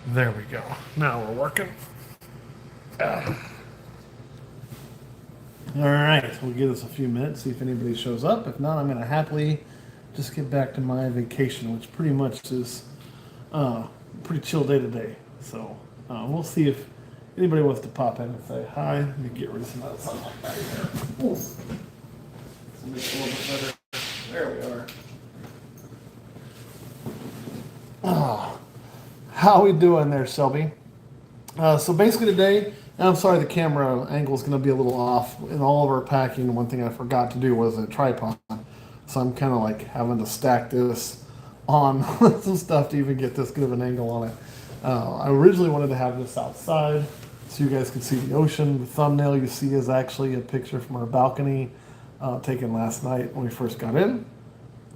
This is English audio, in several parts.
There we go. Now we're working. All right, we'll give this a few minutes, see if anybody shows up. If not, I'm going to happily just get back to my vacation, which pretty much is pretty chill day to day. So we'll see if anybody wants to pop in and say hi. Let me get rid of some of that sunlight back here. Ooh. So make it a little bit better. There we are. Oh, how we doing there, Shelby? So basically today, and I'm sorry the camera angle is going to be a little off. In all of our packing, one thing I forgot to do was a tripod. So I'm kind of like having to stack this on some stuff to even get this good of an angle on it. I originally wanted to have this outside so you guys can see the ocean. The thumbnail you see is actually a picture from our balcony taken last night when we first got in.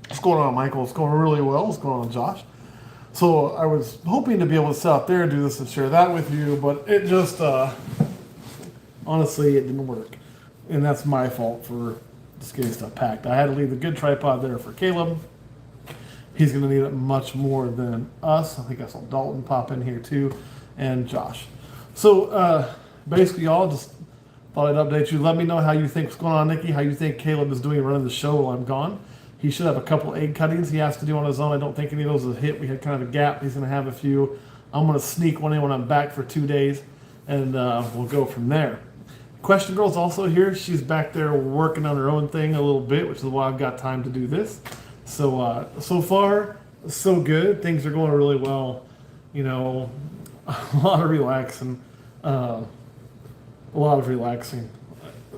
What's going on, Michael? It's going really well. What's going on, Josh? So I was hoping to be able to sit out there and do this and share that with you, but it just, honestly, it didn't work. And that's my fault for just getting stuff packed. I had to leave the good tripod there for Caleb. He's going to need it much more than us. I think I saw Dalton pop in here too, and Josh. So basically, y'all just thought I'd update you. Let me know how you think what's going on, Nikki, how you think Caleb is doing running the show while I'm gone. He should have a couple egg cuttings he has to do on his own. I don't think any of those have hit. We had kind of a gap. He's going to have a few. I'm going to sneak one in when I'm back for 2 days, and we'll go from there. Question Girl's also here. She's back there working on her own thing a little bit, which is why I've got time to do this. So, so far, so good. Things are going really well. You know, a lot of relaxing. A lot of relaxing.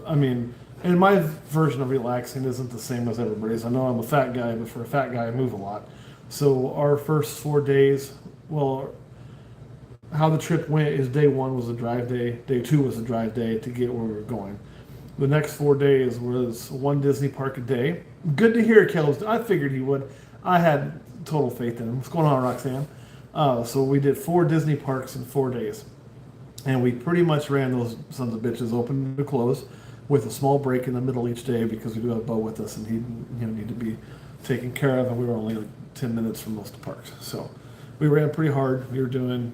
I mean, and my version of relaxing isn't the same as everybody's. I know I'm a fat guy, but for a fat guy, I move a lot. So our first 4 days, well, how the trip went is day one was a drive day, day two was a drive day to get where we were going. The next 4 days was one Disney park a day. Good to hear, Caleb. I figured he would. I had total faith in him. What's going on, Roxanne? So we did 4 Disney parks in 4 days. And we pretty much ran those sons of bitches open to close with a small break in the middle each day because we do have Bo with us and he need to be taken care of, and we were only like 10 minutes from most of the parks. So we ran pretty hard. We were doing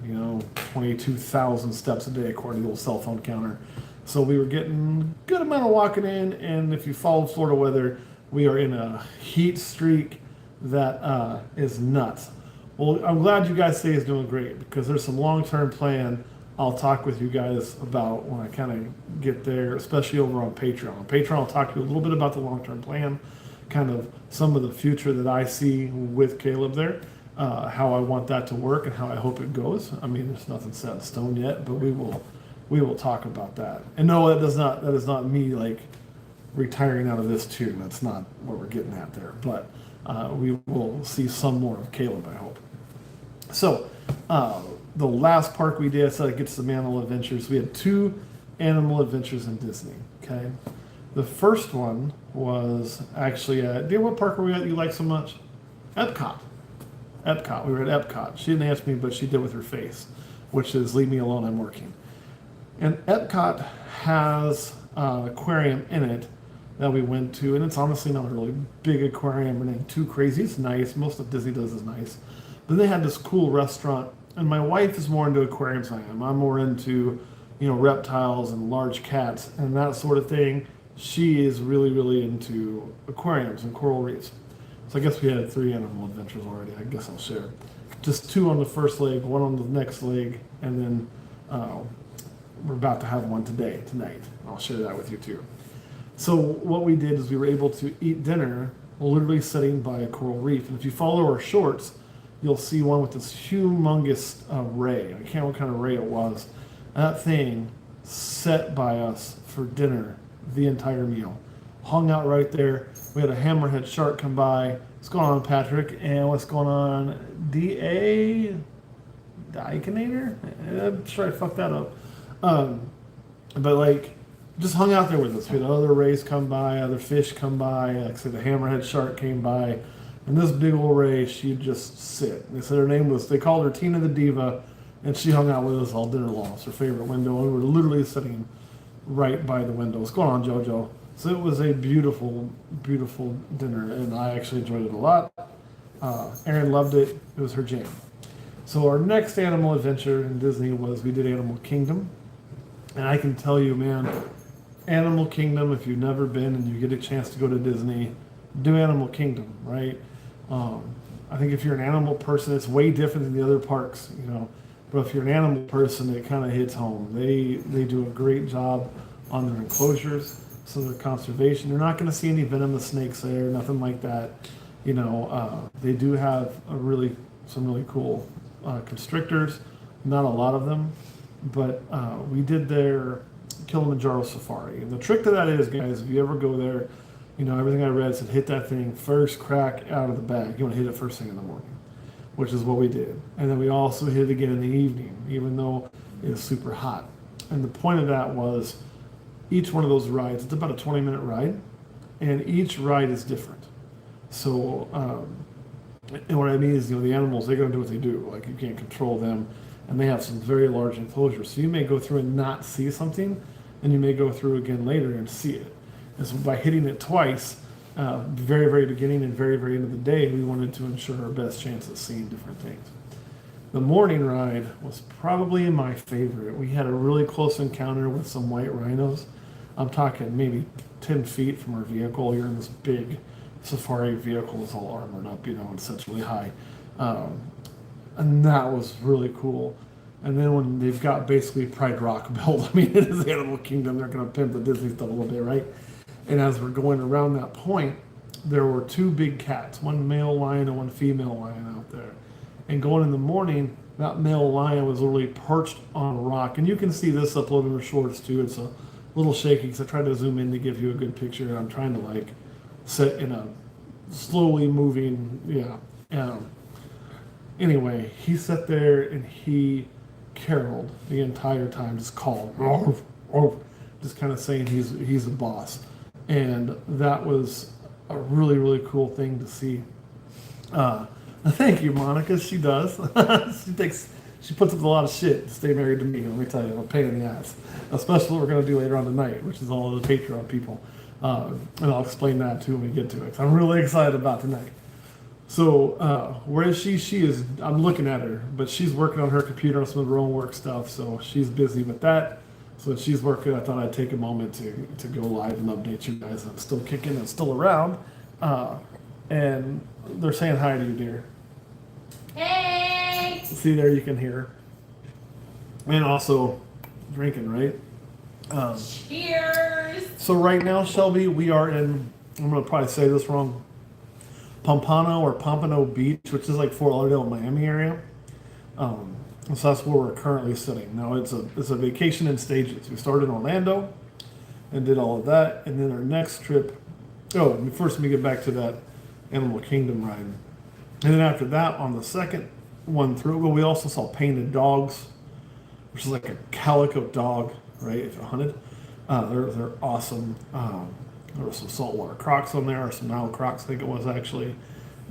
22,000 steps a day according to the old cell phone counter. So we were getting a good amount of walking in, and if you follow Florida weather, we are in a heat streak that is nuts. Well, I'm glad you guys say he's doing great because there's some long-term plan I'll talk with you guys about when I kind of get there, especially over on Patreon. On Patreon, I'll talk to you a little bit about the long-term plan, kind of some of the future that I see with Caleb there, how I want that to work and how I hope it goes. I mean, there's nothing set in stone yet, but we will talk about that. And no, that is not me like retiring out of this too. That's not what we're getting at there. But we will see some more of Caleb, I hope. So. The last park we did, so it gets some animal adventures. We had 2 animal adventures in Disney. Okay, the first one was actually what park were we at you like so much? Epcot. Epcot. We were at Epcot. She didn't ask me, but she did with her face, which is leave me alone. I'm working. And Epcot has an aquarium in it that we went to, and it's honestly not a really big aquarium or anything too crazy. It's nice. Most of Disney does is nice. Then they had this cool restaurant. And my wife is more into aquariums than I am. I'm more into, reptiles and large cats and that sort of thing. She is really, really into aquariums and coral reefs. So I guess we had 3 animal adventures already. I guess I'll share. Just 2 on the first leg, 1 on the next leg, and then we're about to have one tonight. I'll share that with you too. So what we did is we were able to eat dinner literally sitting by a coral reef. And if you follow our shorts, you'll see one with this humongous ray. I can't remember what kind of ray it was. That thing set by us for dinner the entire meal. Hung out right there. We had a hammerhead shark come by. What's going on, Patrick? And what's going on, D.A. Dicanator? I'm sure I fucked that up. But just hung out there with us. We had other rays come by, other fish come by. Like I said, the hammerhead shark came by. And this big old ray, she'd just sit. They said they called her Tina the Diva, and she hung out with us all dinner long. It's her favorite window, and we were literally sitting right by the window. What's going on, JoJo? So it was a beautiful, beautiful dinner, and I actually enjoyed it a lot. Erin loved it. It was her jam. So our next animal adventure in Disney was we did Animal Kingdom. And I can tell you, man, Animal Kingdom, if you've never been and you get a chance to go to Disney, do Animal Kingdom, right? I think if you're an animal person, it's way different than the other parks, you know. But if you're an animal person, it kind of hits home. They do a great job on their enclosures, so their conservation. You're not going to see any venomous snakes there, nothing like that. You know, they do have some really cool constrictors. Not a lot of them, but we did their Kilimanjaro Safari. And the trick to that is, guys, if you ever go there, you know, everything I read said hit that thing first crack out of the bag. You want to hit it first thing in the morning, which is what we did. And then we also hit it again in the evening, even though it was super hot. And the point of that was each one of those rides, it's about a 20-minute ride, and each ride is different. So, and what I mean is, you know, the animals, they're going to do what they do. Like, you can't control them, and they have some very large enclosures. So you may go through and not see something, and you may go through again later and see it. And so by hitting it twice, very, very beginning and very, very end of the day, we wanted to ensure our best chance of seeing different things. The morning ride was probably my favorite. We had a really close encounter with some white rhinos. I'm talking maybe 10 feet from our vehicle. You're in this big safari vehicle, it's all armored up, you know, and sets really high. And that was really cool. And then when they've got basically Pride Rock built, I mean, it is Animal Kingdom, they're going to pimp the Disney stuff a little bit, right? And as we're going around that point, there were two big cats, one male lion and one female lion out there. And going in the morning, that male lion was literally perched on a rock. And you can see this uploaded in the shorts too. It's a little shaky because I tried to zoom in to give you a good picture. And I'm trying to like sit in a slowly moving, anyway, he sat there and he caroled the entire time, just called, just kind of saying he's a boss. And that was a really, really cool thing to see. Thank you, Monica. She does. She puts up with a lot of shit to stay married to me. Let me tell you, I'm a pain in the ass. Especially what we're going to do later on tonight, which is all of the Patreon people. And I'll explain that too when we get to it. 'Cause I'm really excited about tonight. So where is she? She is, I'm looking at her, but she's working on her computer on some of her own work stuff. So she's busy with that. So when she's working, I thought I'd take a moment to go live and update you guys. I'm still kicking and still around. And they're saying hi to you, dear. Hey! See there, you can hear. And also drinking, right? Cheers! So right now, Shelby, we are in, I'm going to probably say this wrong, Pompano Beach, which is like Fort Lauderdale, Miami area. So that's where we're currently sitting. Now it's a vacation in stages. We started in Orlando and did all of that. And then our next trip, first let me get back to that Animal Kingdom ride. And then after that, on the second one through, we also saw painted dogs, which is like a calico dog, right? If you hunted, they're awesome. There were some saltwater crocs on there, or some Nile crocs, I think it was actually.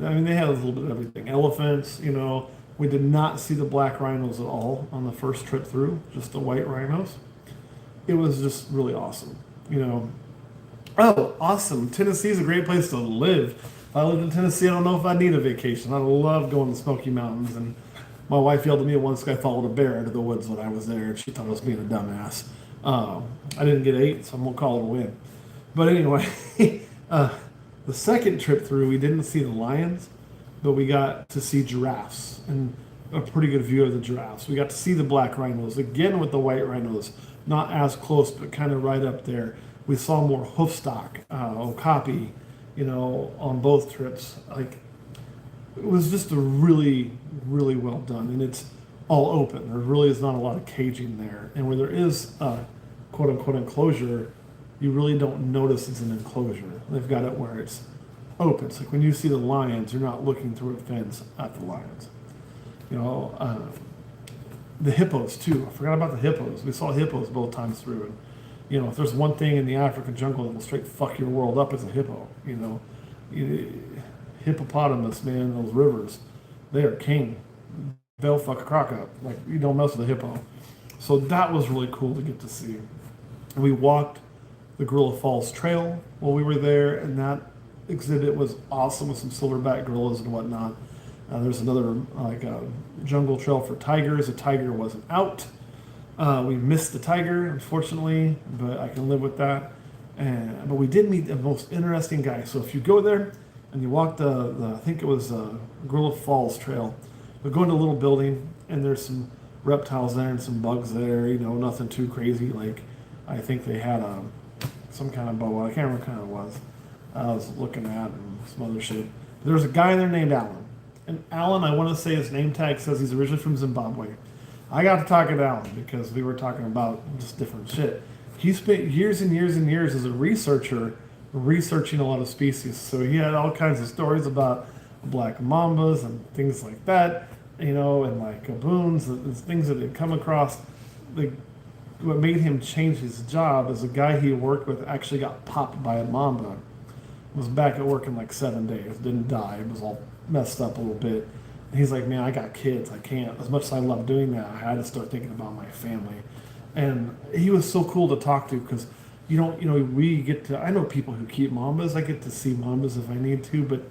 I mean, they had a little bit of everything. Elephants, you know. We did not see the black rhinos at all on the first trip through, just the white rhinos. It was just really awesome, you know. Oh, awesome. Tennessee is a great place to live. If I lived in Tennessee, I don't know if I'd need a vacation. I love going to the Smoky Mountains. And my wife yelled at me once because I followed a bear into the woods when I was there, and she thought I was being a dumbass. I didn't get ate, so I'm going to call it a win. But anyway, the second trip through, we didn't see the lions, but we got to see giraffes and a pretty good view of the giraffes. We got to see the black rhinos, again with the white rhinos, not as close, but kind of right up there. We saw more hoofstock, okapi, you know, on both trips. Like, it was just a really, really well done, and it's all open. There really is not a lot of caging there. And where there is a quote-unquote enclosure, you really don't notice it's an enclosure. They've got it where it's open. It's like when you see the lions, you're not looking through a fence at the lions. You know, the hippos too. I forgot about the hippos. We saw hippos both times through. And, you know, if there's one thing in the African jungle that will straight fuck your world up, it's a hippo. You know, hippopotamus, man, those rivers, they are king. They'll fuck a croc up. Like, you don't mess with a hippo. So that was really cool to get to see. And we walked the Gorilla Falls Trail while we were there, and that exhibit was awesome with some silverback gorillas and whatnot. There's another jungle trail for tigers. The tiger wasn't out. We missed the tiger, unfortunately, but I can live with that. But we did meet the most interesting guy. So if you go there and you walk I think it was Gorilla Falls Trail, we go into a little building and there's some reptiles there and some bugs there. Nothing too crazy. Like I think they had some kind of boa. I can't remember what kind it was. I was looking at and some other shit. There's a guy there named Alan. And Alan, I want to say his name tag says he's originally from Zimbabwe. I got to talking to Alan because we were talking about just different shit. He spent years and years and years as a researcher researching a lot of species. So he had all kinds of stories about black mambas and things like that, and like baboons and things that he'd come across. What made him change his job is a guy he worked with actually got popped by a mamba. Was back at work in like 7 days, didn't die, it was all messed up a little bit. And he's like, man, I got kids, I can't, as much as I love doing that, I had to start thinking about my family. And he was so cool to talk to because I know people who keep mambas, I get to see mambas if I need to, but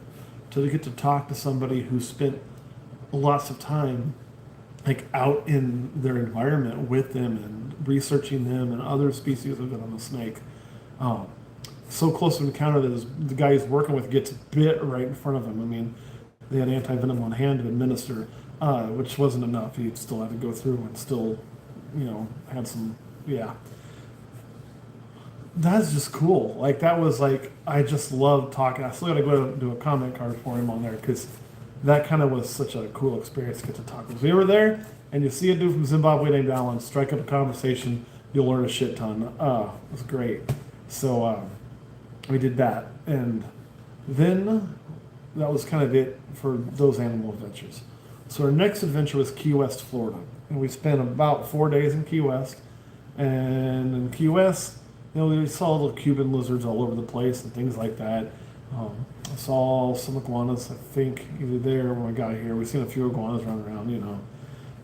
to get to talk to somebody who spent lots of time like out in their environment with them and researching them and other species of venomous snake. So close to an encounter that the guy he's working with gets bit right in front of him. I mean, they had anti-venom on hand to administer, which wasn't enough. He still had to go through and still, had some, yeah. That's just cool. Like, that was like, I just love talking. I still got to go do a comment card for him on there because that kind of was such a cool experience to get to talk. If we were there and you see a dude from Zimbabwe named Alan, strike up a conversation, you'll learn a shit ton. It was great. So, we did that, and then that was kind of it for those animal adventures. So our next adventure was Key West, Florida, and we spent about 4 days in Key West. And in Key West, we saw little Cuban lizards all over the place and things like that. I saw some iguanas, I think, either there or when I got here. We've seen a few iguanas running around,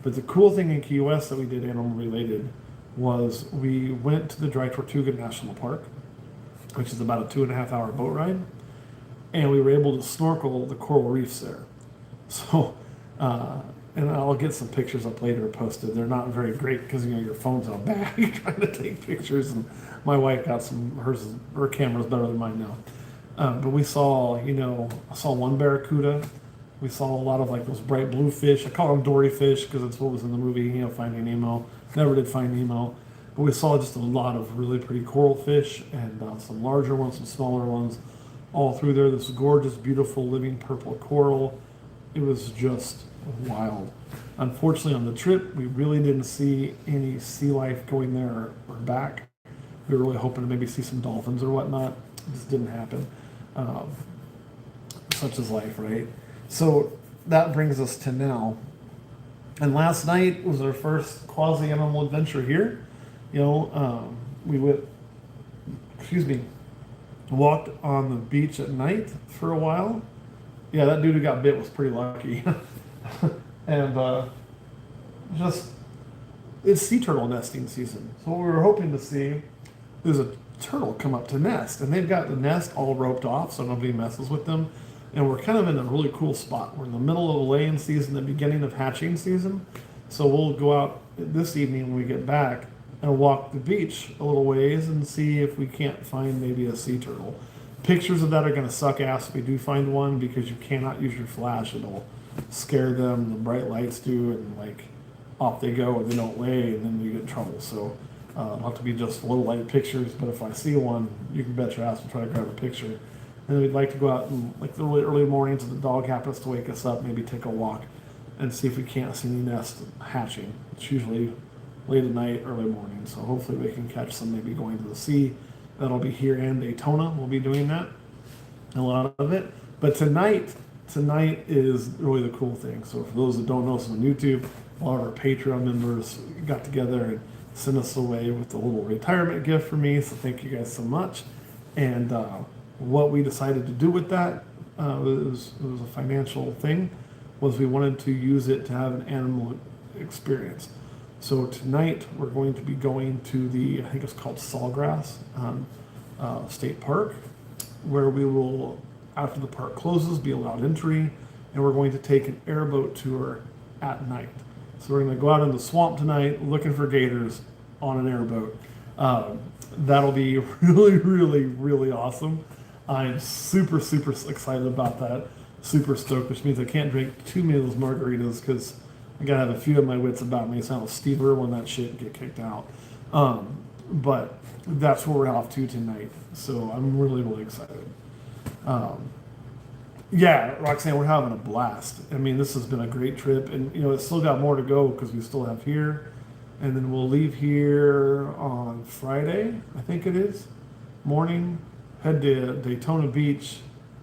But the cool thing in Key West that we did animal related was we went to the Dry Tortuga National Park, which is about a 2.5-hour boat ride, and we were able to snorkel the coral reefs there. So, and I'll get some pictures up later posted. They're not very great because your phone's in a bag trying to take pictures, and my wife got her camera's better than mine now. But we saw, I saw one barracuda. We saw a lot of like those bright blue fish. I call them dory fish because that's what was in the movie, Finding Nemo. Never did find Nemo. But we saw just a lot of really pretty coral fish and some larger ones, some smaller ones, all through there. This gorgeous, beautiful, living purple coral. It was just wild. Unfortunately, on the trip, we really didn't see any sea life going there or back. We were really hoping to maybe see some dolphins or whatnot. It just didn't happen. Such is life, right? So that brings us to now. And last night was our first quasi-animal adventure here. We walked on the beach at night for a while. Yeah, that dude who got bit was pretty lucky. And it's sea turtle nesting season. So what we were hoping to see is a turtle come up to nest. And they've got the nest all roped off so nobody messes with them. And we're kind of in a really cool spot. We're in the middle of the laying season, the beginning of hatching season. So we'll go out this evening when we get back and walk the beach a little ways and see if we can't find maybe a sea turtle. Pictures of that are going to suck ass if we do find one because you cannot use your flash. It'll scare them, the bright lights do, and off they go and they don't lay and then you get in trouble. So it'll have to be just little light pictures, but if I see one, you can bet your ass we'll try to grab a picture. And then we'd like to go out and the really early mornings if the dog happens to wake us up, maybe take a walk and see if we can't see any nests hatching. It's usually late at night, early morning. So hopefully we can catch some maybe going to the sea. That'll be here in Daytona. We'll be doing that, a lot of it. But tonight is really the cool thing. So for those that don't know us on YouTube, a lot of our Patreon members got together and sent us away with a little retirement gift for me. So thank you guys so much. And what we decided to do with that, it was a financial thing, was we wanted to use it to have an animal experience. So tonight we're going to be going to I think it's called Sawgrass State Park, where we will, after the park closes, be allowed entry and we're going to take an airboat tour at night. So we're going to go out in the swamp tonight looking for gators on an airboat. That'll be really, really, really awesome. I'm super, super excited about that. Super stoked, which means I can't drink too many of those margaritas because I gotta have a few of my wits about me, so I don't steal when that shit get kicked out. But that's where we're off to tonight. So I'm really, really excited. Yeah, Roxanne, we're having a blast. I mean, this has been a great trip, and it's still got more to go because we still have here, and then we'll leave here on Friday, I think it is, morning, head to Daytona Beach,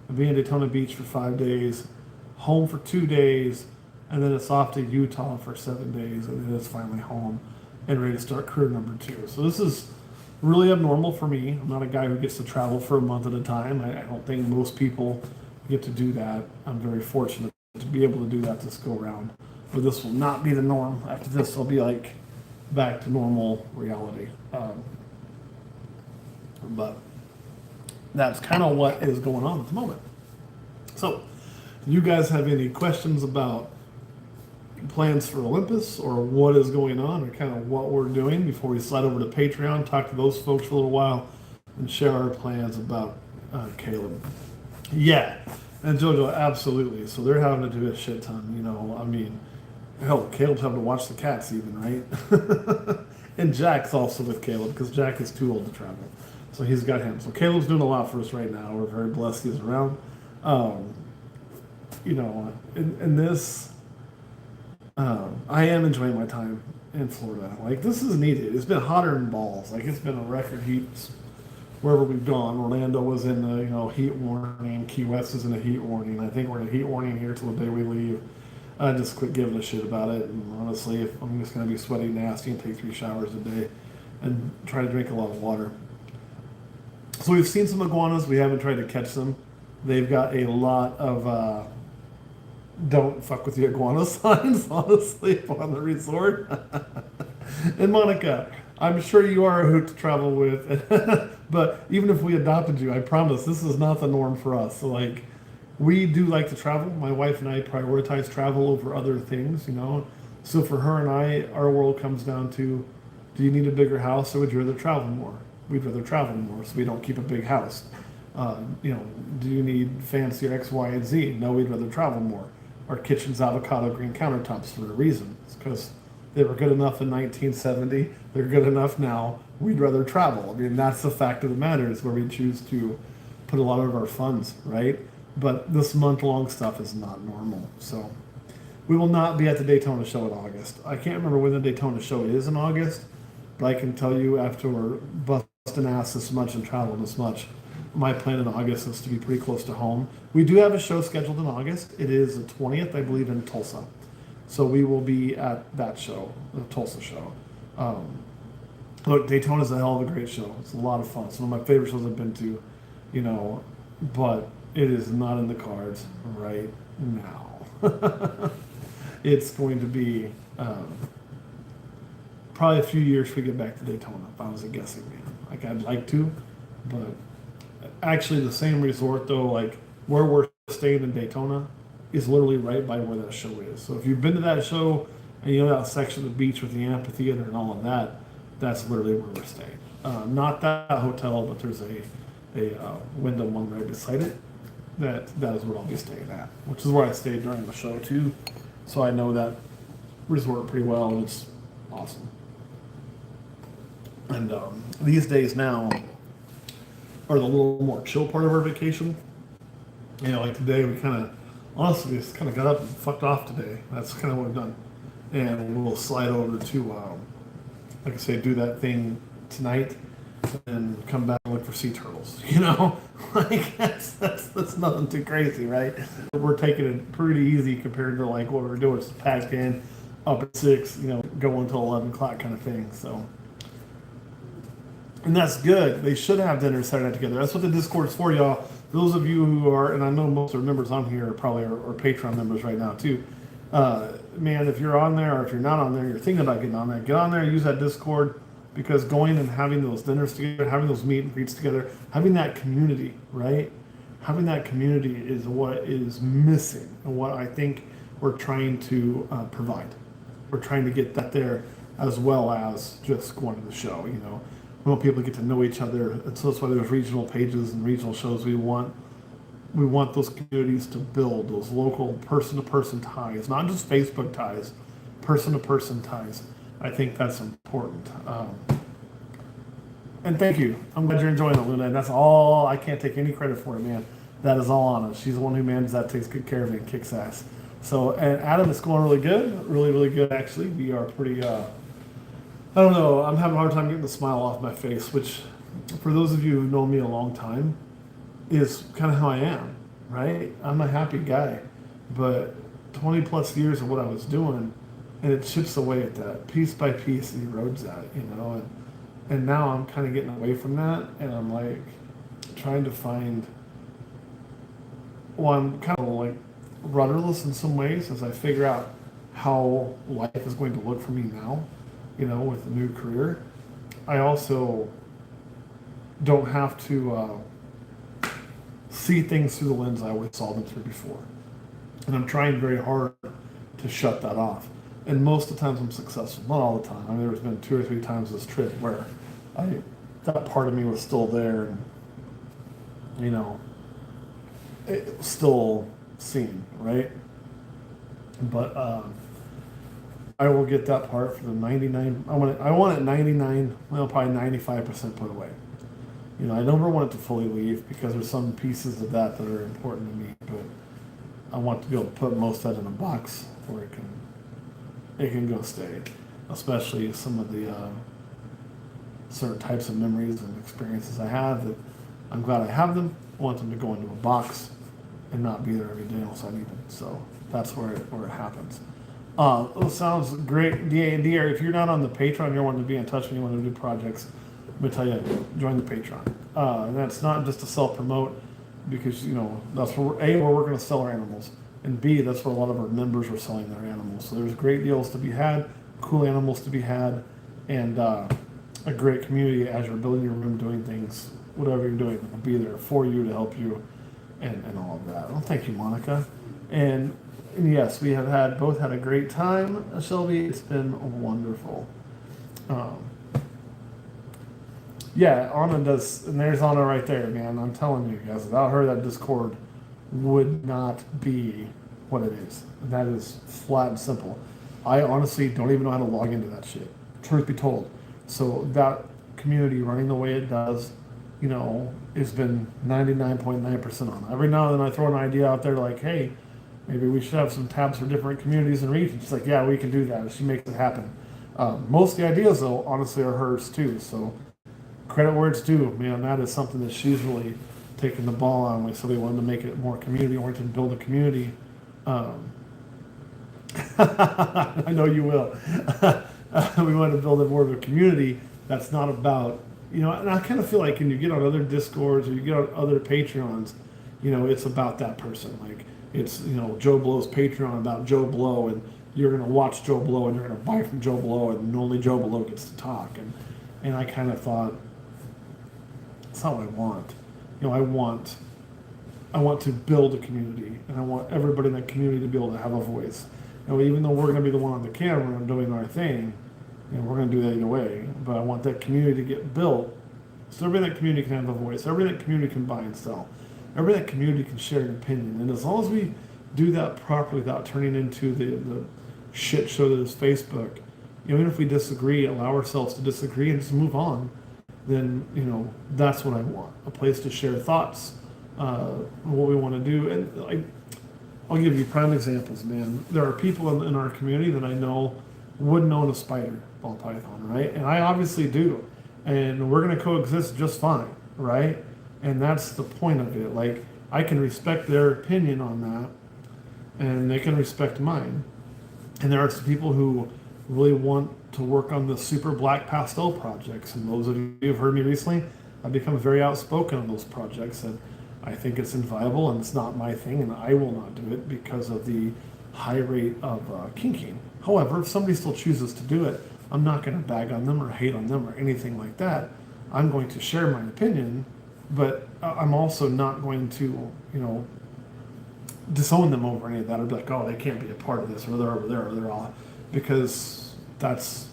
and be in Daytona Beach for 5 days, home for 2 days, and then it's off to Utah for 7 days, and then it's finally home and ready to start career number 2. So this is really abnormal for me. I'm not a guy who gets to travel for a month at a time. I don't think most people get to do that. I'm very fortunate to be able to do that this go around. But this will not be the norm. After this, I'll be like back to normal reality. But that's kind of what is going on at the moment. So, you guys have any questions about plans for Olympus or what is going on or kind of what we're doing before we slide over to Patreon, talk to those folks for a little while, and share our plans about Caleb? Yeah, and JoJo, absolutely. So they're having to do a shit ton, I mean, hell, Caleb's having to watch the cats even, right? And Jack's also with Caleb because Jack is too old to travel. So he's got him. So Caleb's doing a lot for us right now. We're very blessed he's around. In this, I am enjoying my time in Florida. Like, this is needed. It's been hotter than balls. Like, it's been a record heat wherever we've gone. Orlando was in the, heat warning. Key West is in a heat warning. I think we're in a heat warning here till the day we leave. I just quit giving a shit about it. And honestly, if I'm just going to be sweaty nasty and take 3 showers a day and try to drink a lot of water. So we've seen some iguanas. We haven't tried to catch them. They've got a lot of don't fuck with the iguana signs, honestly, on the resort. And Monica, I'm sure you are a hoot to travel with. But even if we adopted you, I promise this is not the norm for us. So, like, we do like to travel. My wife and I prioritize travel over other things, So for her and I, our world comes down to, do you need a bigger house or would you rather travel more? We'd rather travel more, so we don't keep a big house. Do you need fancier X, Y, and Z? No, we'd rather travel more. Our kitchen's avocado green countertops for a reason. It's because they were good enough in 1970. They're good enough now. We'd rather travel. I mean, that's the fact of the matter, is where we choose to put a lot of our funds, right? But this month-long stuff is not normal. So we will not be at the Daytona show in August. I can't remember when the Daytona show is in August, but I can tell you after we're busting ass this much and traveling this much, my plan in August is to be pretty close to home. We do have a show scheduled in August. It is the 20th, I believe, in Tulsa. So we will be at that show, the Tulsa show. Look, Daytona's a hell of a great show. It's a lot of fun. It's one of my favorite shows I've been to, but it is not in the cards right now. It's going to be probably a few years before we get back to Daytona, if I was a guessing man. Like, I'd like to, but actually the same resort, though, like where we're staying in Daytona, is literally right by where that show is. So if you've been to that show and you know that section of the beach with the amphitheater and all of that, that's literally where we're staying. Not that hotel, but there's a Wyndham one right beside it. That is where I'll be staying at, which is where I stayed during the show too. So I know that resort pretty well, and it's awesome. And these days now are the little more chill part of our vacation. Like today we honestly just kind of got up and fucked off today. That's kind of what we've done. And we'll slide over to, like I say, do that thing tonight and come back and look for sea turtles. Like that's nothing too crazy, right? We're taking it pretty easy compared to like what we're doing. It's packed in, up at 6, go until 11 o'clock kind of thing. So, and that's good. They should have dinner Saturday night together. That's what the Discord's for, y'all. Those of you who are, and I know most of the members on here are probably are Patreon members right now too. Man, if you're on there or if you're not on there, you're thinking about getting on there, get on there, use that Discord, because going and having those dinners together, having those meet and greets together, having that community, right? having that community is what is missing and what I think we're trying to provide. We're trying to get that there as well as just going to the show. We want people to get to know each other, and so that's why there's regional pages and regional shows. We want those communities to build those local person-to-person ties, not just Facebook ties, person-to-person ties. I think that's important. And thank you. I'm glad you're enjoying it, Luna. And that's all. I can't take any credit for it, man. That is all on us. She's the one who manages that, takes good care of it, and kicks ass. So, and Adam, it's going really good. Really, really good, actually. We are pretty, I don't know. I'm having a hard time getting the smile off my face, which, for those of you who've known me a long time, is kind of how I am, right? I'm a happy guy. But 20 plus years of what I was doing, and it chips away at that. Piece by piece, it erodes that, And now I'm kind of getting away from that, and I'm like trying to find. Well, I'm kind of like rudderless in some ways as I figure out how life is going to look for me now, with a new career. I also don't have to see things through the lens I always saw them through before. And I'm trying very hard to shut that off. And most of the times I'm successful, not all the time. I mean, there's been 2 or 3 times this trip where that part of me was still there, and it was still seen, right? But I will get that part for the 99. I want it 99, well, probably 95% put away. I never want it to fully leave because there's some pieces of that are important to me, but I want to be able to put most of that in a box where it can go stay, especially some of the certain types of memories and experiences I have that I'm glad I have them. I want them to go into a box and not be there every day else I need them. So that's where it happens. It sounds great. DR, if you're not on the Patreon, you're wanting to be in touch and you want to do projects, let me tell you, join the Patreon. And that's not just to self-promote because, that's where we're working to sell our animals. And B, that's where a lot of our members are selling their animals. So there's great deals to be had, cool animals to be had, and a great community as you're building your room, doing things, whatever you're doing. I'll be there for you to help you and all of that. Well, thank you, Monica. And yes, we have both had a great time, Shelby. It's been wonderful. Yeah, Anna does, and there's Anna right there, man. I'm telling you guys, without her, that Discord would not be what it is. And that is flat and simple. I honestly don't even know how to log into that shit, truth be told. So that community running the way it does, has been 99.9% on. Every now and then I throw an idea out there like, hey, maybe we should have some tabs for different communities and regions. She's like, yeah, we can do that. She makes it happen. Most of the ideas, though, honestly, are hers too. So credit where it's due, man. That is something that she's really taken the ball on. So we wanted to make it more community-oriented, build a community. I know you will. We want to build more of a community that's not about, and I kind of feel like when you get on other Discords or you get on other Patreons, it's about that person. Like it's, Joe Blow's Patreon about Joe Blow, and you're going to watch Joe Blow and you're going to buy from Joe Blow, and only Joe Blow gets to talk. And I kind of thought, that's not what I want. I want to build a community, and I want everybody in that community to be able to have a voice. Even though we're going to be the one on the camera and doing our thing, we're going to do that either way. But I want that community to get built, so everybody in that community can have a voice. Everybody in that community can buy and sell. Everybody in that community can share an opinion. And as long as we do that properly without turning into the shit show that is Facebook, even if we disagree, allow ourselves to disagree and just move on, then that's what I want. A place to share thoughts, what we want to do. And I'll give you prime examples, man. There are people in our community that I know wouldn't own a spider ball python, right? And I obviously do. And we're going to coexist just fine, right? And that's the point of it. Like, I can respect their opinion on that, and they can respect mine. And there are some people who really want to work on the super black pastel projects. And those of you who have heard me recently, I've become very outspoken on those projects. And I think it's inviolable and it's not my thing, and I will not do it because of the high rate of kinking. However, if somebody still chooses to do it, I'm not going to bag on them or hate on them or anything like that. I'm going to share my opinion but I'm also not going to, you know, disown them over any of that. I'd be like, oh, they can't be a part of this, or they're over there, or they're all, because that's,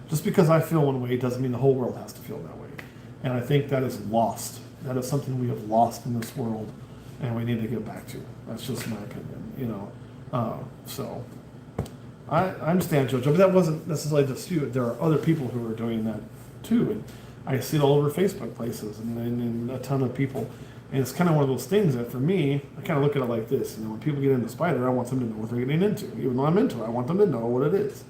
just because I feel one way doesn't mean the whole world has to feel that way. And I think that is lost. That is something we have lost in this world, and we need to get back to. That's just my opinion, you know. So I understand, Jojo, but that wasn't necessarily just you. There are other people who are doing that too, and I see it all over Facebook places and a ton of people. And it's kind of one of those things that for me, I kind of look at it like this. You know, when people get into Spider, I want them to know what they're getting into. Even though I'm into it, I want them to know what it is,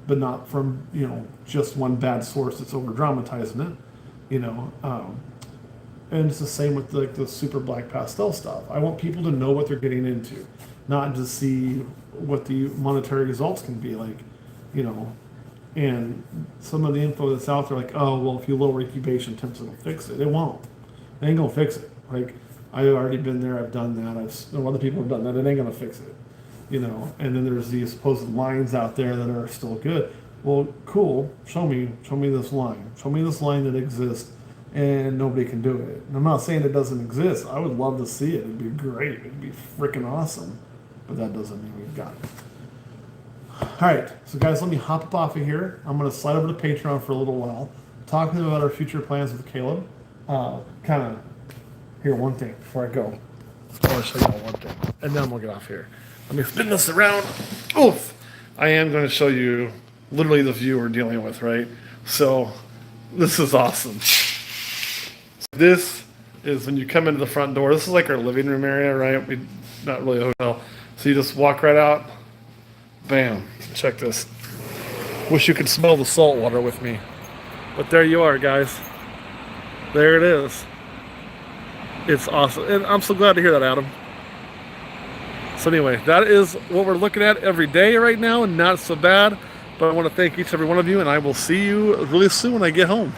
but not from, you know, just one bad source that's over dramatizing it. You know, and it's the same with like the super black pastel stuff. I want people to know what they're getting into, not just see what the monetary results can be like, you know. And some of the info that's out there, like, oh, well, if you lower incubation temps, it'll fix it. It won't. It ain't gonna fix it. Like, I've already been there. I've done that. Other people have done that. It ain't gonna fix it, you know. And then there's these supposed lines out there that are still good. Well, cool. Show me this line. Show me this line that exists, and nobody can do it. And I'm not saying it doesn't exist. I would love to see it. It'd be great. It'd be freaking awesome. But that doesn't mean we've got it. All right, so guys, let me hop up off of here. I'm going to slide over to Patreon for a little while, talking about our future plans with Caleb. Kind of, here, one thing before I go. I want to show you all one thing, and then we'll get off here. Let me spin this around. Oof! I am going to show you literally the view we're dealing with, right? So, this is awesome. This is when you come into the front door. This is like our living room area, right? Not really a hotel. So you just walk right out. Bam. Check this. Wish you could smell the salt water with me. But there you are, guys. There it is. It's awesome. And I'm so glad to hear that, Adam. So anyway, that is what we're looking at every day right now, and not so bad. But I want to thank each and every one of you, and I will see you really soon when I get home.